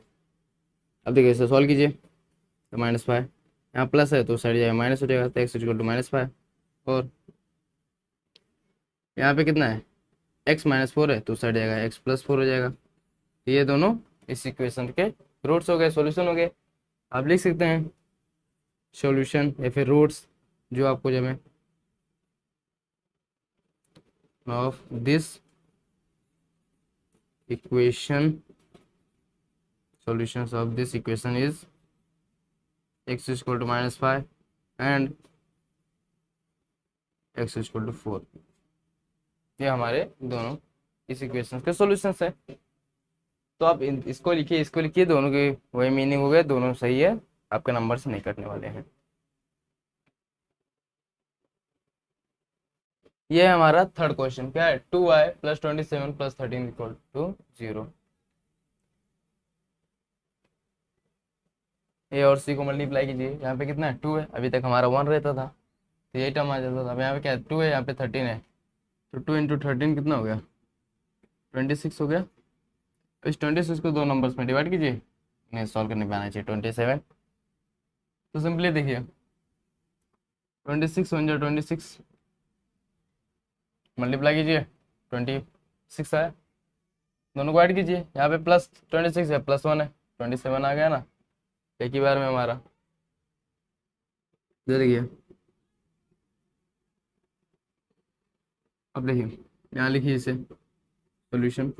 अब देखिए इसे सॉल्व कीजिए, तो -5 यहाँ प्लस है तो साइड जाएगा माइनस हो जाएगा, तो x = -5, और यहाँ पे कितना है x - 4 है तो साइड जाएगा x + 4 हो जाएगा। तो ये दोनों इस इक्वेशन के रूट्स हो गए, सॉल्यूशन हो गए। आप लिख सकते हैं सॉल्यूशन या फिर रूट्स जो आपको जमे of this equation solutions of this equation is x is equal to -5 and x is equal to 4। ये हमारे दोनों इस इक्वेशन के सॉल्यूशंस है। तो आप इसको लिखिए, दोनों की वही मीनिंग हो गया, दोनों सही है, आपके नंबर से नहीं कटने वाले हैं। ये है हमारा थर्ड क्वेश्चन, क्या है 2y + 27 + 13 = 0। ए और सी को मल्टीप्लाई कीजिए, यहाँ पे कितना है 2 है, अभी तक हमारा 1 रहता था तो ये टर्म आ जाता था। अब यहाँ पे क्या है 2 है, यहाँ पे 13 है, तो 2 × 13 कितना हो गया 26 हो गया। इस 26 को दो नंबर्स में डिवाइड कीजिए, इन्हें सॉल्व करने पे आना चाहिए 27। तो सिंपली देखिए 26 × 26 मल्टीप्लाई कीजिए 26 आया, दोनों को ऐड कीजिए, यहाँ पे +26 है +1 है 27 आ गया ना एक ही बार में हमारा। देखिए अब देखिए यहाँ लिखिए इसे सॉल्यूशन।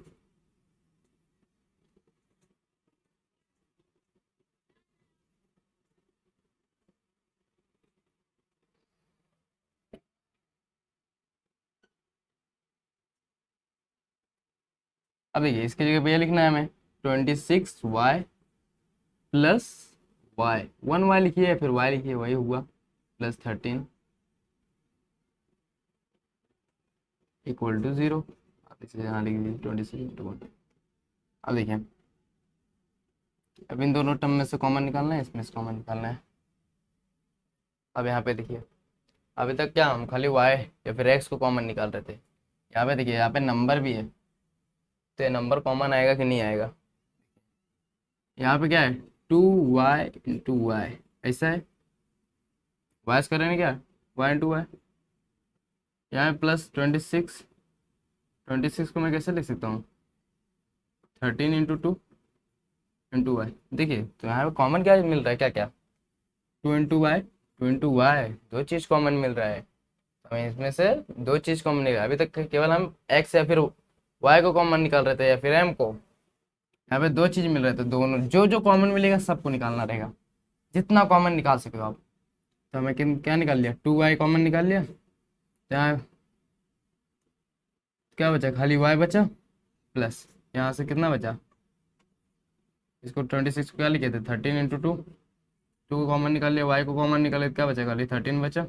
अब देखिए इसकी जगह पे ये लिखना है हमें 26y + y, 1y लिखिए फिर y लिखिए, वही हुआ +13 = 0। अब इसे यहाँ लिख दीजिए 26 × 1। अब देखिए अब इन दोनों टर्म में से कॉमन निकालना है, इसमें से कॉमन निकालना है। अब यहाँ पे देखिए अभी तक क्या हम खाली y या फिर x को कॉमन निकाल रहे थे, यहाँ पे देखिए यहाँ पे नंबर भी है, तो ये नंबर कॉमन आएगा कि नहीं आएगा। यहाँ पे क्या है 2y × y, ऐसा है y करें ना क्या y × y। यहाँ पे +26 को मैं कैसे लिख सकता हूँ 13 × 2 × y। देखिए तो यहाँ पे कॉमन क्या मिल रहा है, क्या क्या 2 × y 2 × y, दो चीज़ कॉमन मिल रहा है, हमें इसमें से दो चीज़ कॉमन निकला। अभी तक केवल हम x या फिर y को कॉमन निकाल रहे थे या फिर m को, यहाँ पे दो चीज़ मिल रहे थे, दोनों जो जो कॉमन मिलेगा सबको निकालना रहेगा, जितना कॉमन निकाल सके आप। तो हमें क्या निकाल लिया 2y कॉमन निकाल लिया, यहाँ क्या बचा खाली y बचा, प्लस यहाँ से कितना बचा, इसको 26 को क्या लिखे थे 13 × 2, 2 को कॉमन निकाल लिया, y को कॉमन निकाल लिया, क्या बचा खाली 13 बचा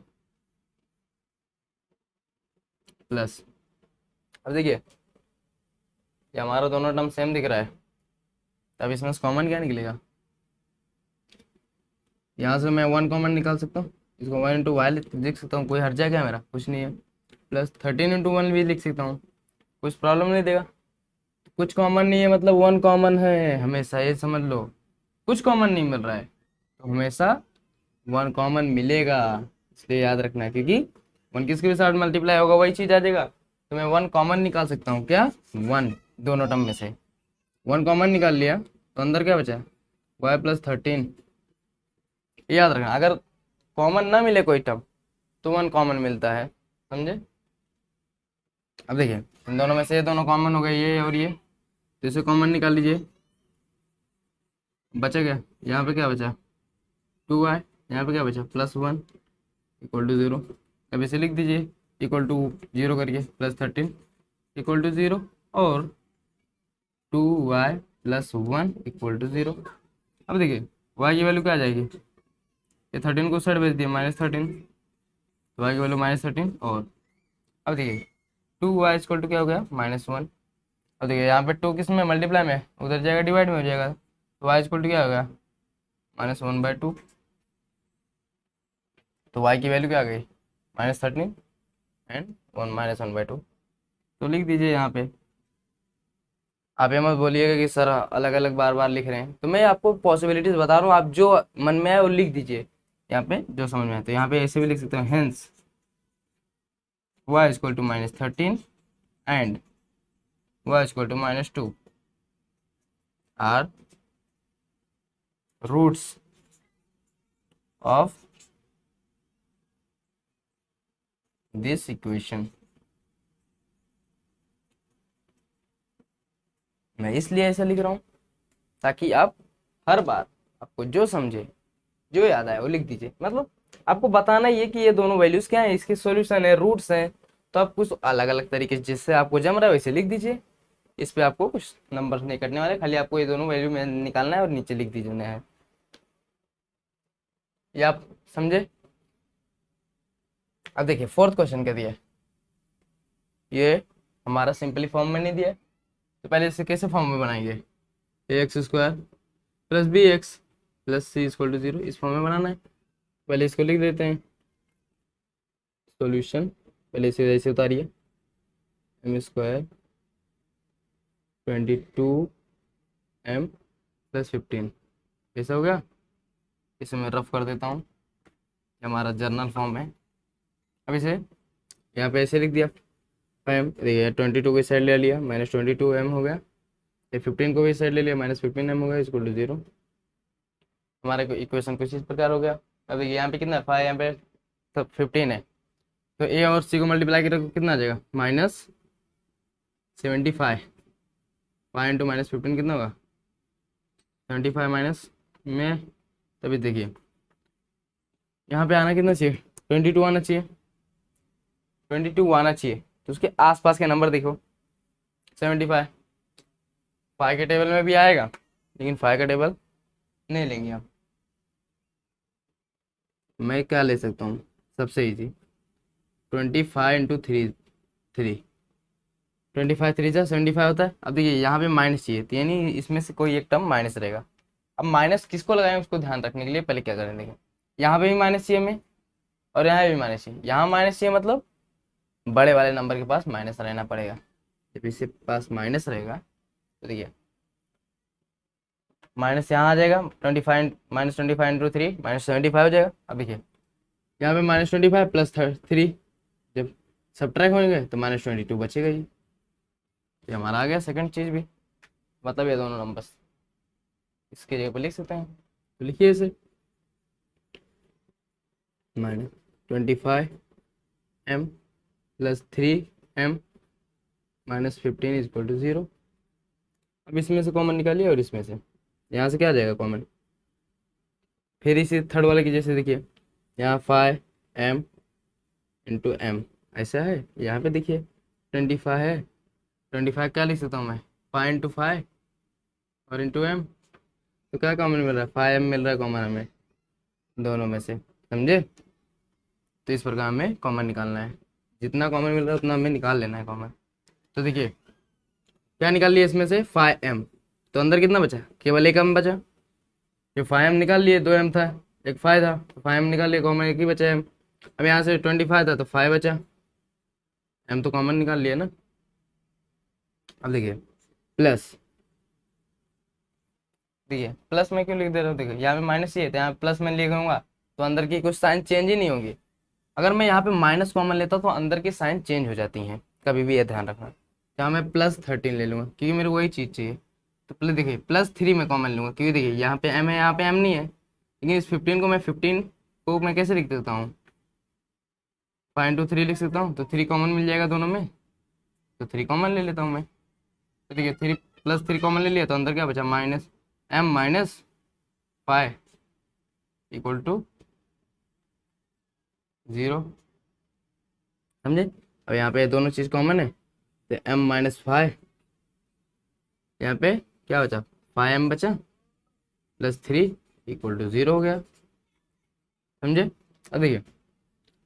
प्लस। अब देखिए ये हमारा दोनों टर्म सेम दिख रहा है, तब इसमें से कॉमन क्या निकलेगा, यहाँ से मैं 1 कॉमन निकाल सकता हूँ, इसको 1 × y लिख सकता हूँ, कोई हर जाएगा मेरा कुछ नहीं है, प्लस 13 × 1 भी लिख सकता हूँ, कुछ प्रॉब्लम नहीं देगा। कुछ कॉमन नहीं है मतलब 1 कॉमन है हमेशा, ये समझ लो कुछ कॉमन नहीं मिल रहा है तो हमेशा 1 कॉमन मिलेगा, इसलिए याद रखना है, क्योंकि 1 किसके भी साथ मल्टीप्लाई होगा वही चीज़ आ जाएगा। तो मैं 1 कॉमन निकाल सकता हूँ, क्या 1, दोनों टर्म में से 1 कॉमन निकाल लिया तो अंदर क्या बचा y + 13। याद रखना अगर कॉमन ना मिले कोई टर्म तो 1 कॉमन मिलता है, समझे। अब देखिए इन दोनों में से ये दोनों कॉमन हो गए, ये और ये, तो इसे कॉमन निकाल लीजिए, बचा क्या यहाँ पे क्या बचा 2y, यहाँ पे क्या बचा +1 = 0। अब इसे लिख दीजिए =0 करके, +13 = 0 और 2y + 1 = 0। अब देखिए y की वैल्यू क्या आ जाएगी, ये 13 को साइड भेज दिया -13, तो y की वैल्यू -13 और अब देखिए 2y = क्या हो गया -1। अब देखिए यहाँ पे 2 किस में मल्टीप्लाई में, उधर जाएगा डिवाइड में हो जाएगा, तो y = क्या होगा -1/2, तो y की वैल्यू क्या आ गई -13 एंड 1 तो लिख दीजिए यहाँ पे। आप ये मत बोलिएगा कि सर अलग अलग बार बार लिख रहे हैं, तो मैं आपको पॉसिबिलिटीज बता रहा हूँ, आप जो मन में आए वो लिख दीजिए यहाँ पे, जो समझ में आए। तो यहाँ पे ऐसे भी लिख सकते हो hence y = -13 and y = -2 are roots of this equation. मैं इसलिए ऐसा लिख रहा हूँ ताकि आप हर बार आपको जो समझे, जो याद आए वो लिख दीजिए। मतलब आपको बताना ही है कि ये दोनों वैल्यूज क्या है, इसके सॉल्यूशन है, रूट्स हैं। तो आप कुछ अलग अलग तरीके से जिससे आपको जम रहा है वैसे लिख दीजिए। इस पे आपको कुछ नंबर नहीं कटने वाले, खाली आपको ये दोनों वैल्यू में निकालना है और नीचे लिख दीजिए है। ये आप समझे। अब देखिए फोर्थ क्वेश्चन क्या दिया है। ये हमारा सिंपली फॉर्म में नहीं दिया है, तो पहले इसे कैसे फॉर्म में बनाएंगे। A x square plus b x plus c equal to 0, इस फॉर्म में बनाना है। पहले इसको लिख देते हैं सॉल्यूशन। पहले इसे ऐसे उतारिए, एम स्क्वायर 22m प्लस 15, ऐसा हो गया। इसे मैं रफ कर देता हूँ, ये हमारा जर्नल फॉर्म है। अब इसे यहाँ पे ऐसे लिख दिया, एम देखिए 22 को इस साइड ले लिया, माइनस 22m हो गया। ये 15 को भी इस साइड ले लिया, माइनस 15m हो गया, इक्वल टू 0। हमारे को इक्वेशन कुछ इस प्रकार हो गया। अब देखिए यहाँ पे कितना है 5, यहाँ पे तो 15 है, तो ए और सी को मल्टीप्लाई करोगे कितना आ जाएगा -75। 5 इंटू -15 कितना होगा 75 माइनस में। तभी देखिए यहाँ पे आना कितना चाहिए 22 आना चाहिए, 22 आना चाहिए। तो उसके आसपास के नंबर देखो 75, 5 के टेबल में भी आएगा, लेकिन 5 का टेबल नहीं लेंगे आप। मैं क्या ले सकता हूँ सबसे इजी, 25 इंटू 3, 25 3 जा 75 होता है। अब देखिए यहाँ पे माइनस चाहिए, तो यानी इसमें से कोई एक टर्म माइनस रहेगा। अब माइनस किसको लगाएं उसको ध्यान रखने के लिए पहले क्या करें, देखिए यहाँ पे भी माइनस चाहिए हमें और यहाँ भी माइनस चाहिए। यहाँ माइनस चाहिए मतलब बड़े वाले नंबर के पास माइनस रहना पड़ेगा। जब इसके पास माइनस रहेगा तो देखिए माइनस यहाँ आ जाएगा, 25 -25 इंटू 3 -75 हो जाएगा। अब देखिए यहाँ पे -25 प्लस 3, जब सब्ट्रैक्ट होंगे तो -22 बचेगा ही। ये हमारा आ गया सेकंड चीज भी, मतलब ये दोनों नंबर्स इसके जगह पर लिख सकते हैं। तो लिखिए इसे -25m plus 3m -15 equal to 0। अब इसमें से कॉमन निकालिए और इसमें से यहाँ से क्या आ जाएगा कॉमन। फिर इसी थर्ड वाले की जैसे देखिए यहाँ 5m इंटू m ऐसा है, यहाँ पे देखिए 25 है, 25 क्या लिख सकता हूँ मैं 5 इंटू 5 और इंटू m। तो क्या कॉमन मिल रहा है 5m मिल रहा है कॉमन हमें दोनों में से, समझे। तो इस प्रकार हमें कॉमन निकालना है, जितना कॉमन मिल रहा है उतना हमें निकाल लेना है कॉमन। तो देखिए क्या निकाल लिया इसमें से 5m, तो अंदर कितना बचा केवल एक m बचा। जो 5m निकाल लिए 2m था, एक 5 था, तो 5m निकाल लिए कॉमन एक ही बचा m। अब यहाँ से 25 था तो 5 बचा, m तो कॉमन निकाल लिया ना। अब देखिए प्लस, देखिए प्लस में क्यों लिख दे रहा हूँ, देखिए यहाँ पे माइनस ही है तो यहाँ प्लस में लिखूंगा तो अंदर की कुछ साइन चेंज ही नहीं होगी। अगर मैं यहाँ पे माइनस कॉमन लेता तो अंदर की साइन चेंज हो जाती हैं, कभी भी ये ध्यान रखना। यहाँ मैं +13 ले लूँगा क्योंकि मेरे को वही चीज़ चाहिए। तो प्लस देखिए +3 में कॉमन लूँगा क्योंकि देखिए यहाँ पे m है, यहाँ पे m नहीं है, लेकिन इस 15 को मैं 15 को मैं कैसे लिख देता हूँ 5 इंटू 3 लिख सकता हूँ, तो 3 कॉमन मिल जाएगा दोनों में, तो 3 कॉमन ले लेता हूँ मैं। तो देखिए 3 + 3 कॉमन ले लिया तो अंदर क्या बचा -m - 5 इक्वल टू 0, समझे। अब यहाँ पे दोनों चीज़ कॉमन है तो m - 5, यहाँ पे क्या बचा 5m बचा प्लस 3 इक्वल टू 0 हो गया, समझे। अब देखिए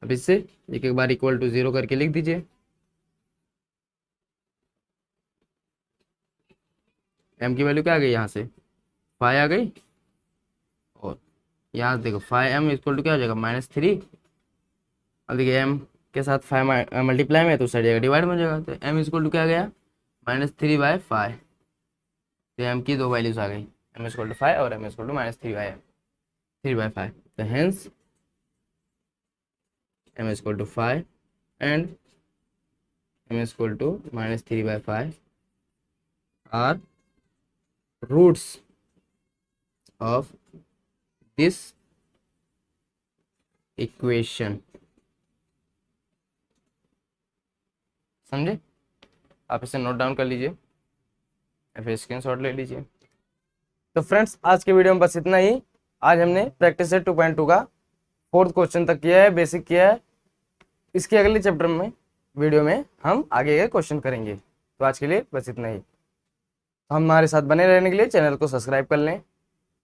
अब इससे एक एक बार इक्वल टू 0 करके लिख दीजिए। m की वैल्यू क्या आ गई, यहाँ से 5 आ गई, और यहाँ देखो 5m इक्वल टू क्या हो जाएगा -3। अब देखिए m के साथ 5 मल्टीप्लाई में तो साइड जाएगा डिवाइड में हो जाएगा, तो m इक्वल टू क्या गया -3/5। तो m की दो वैल्यूज आ गई, m इक्वल टू 5 और m इक्वल टू -3/5। तो hence m equal to 5 and m equal to -3/5 are roots of this equation, समझे। आप इसे नोट डाउन कर लीजिए। या फिर स्क्रीनशॉट ले लीजिए। तो फ्रेंड्स आज के वीडियो में बस इतना ही। आज हमने प्रैक्टिस सेट 2.2 का 4th क्वेश्चन तक किया है, बेसिक किया है। इसके अगले चैप्टर में वीडियो में हम आगे के क्वेश्चन करेंगे। तो आज के लिए बस इतना ही। हमारे साथ बने रहने के लिए चैनल को सब्सक्राइब कर लें।